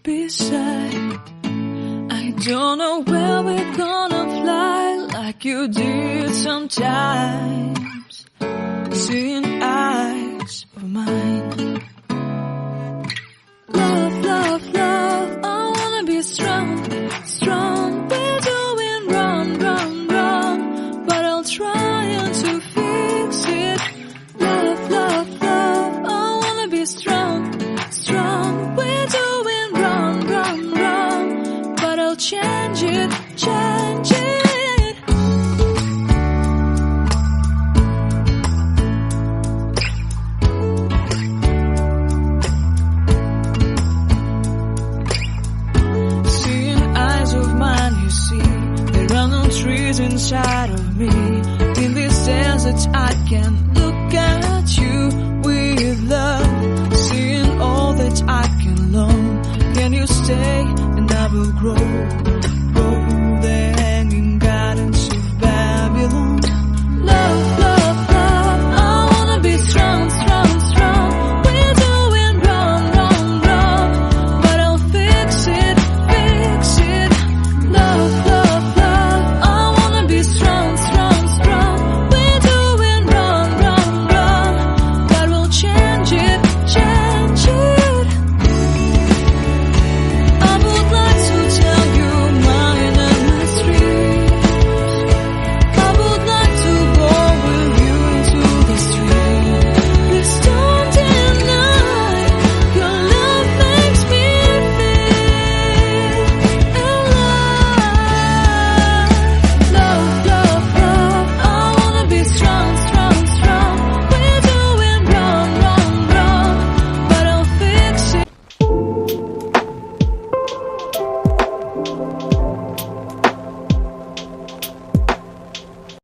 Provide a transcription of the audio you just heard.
beside. I don't know where we're gonna fly like you did sometimes. Seeing eyes of mine. Love, love, love, I wanna be strong, strong. We're doing wrong, wrong, wrong, but I'll try to fix it. Love, love, love, I wanna be strong, strong. We're doing wrong, wrong, wrong, but I'll change it, change it. Trees inside of me. In this desert I can look at you with love. Seeing all that I can learn. Can you stay and I will grow?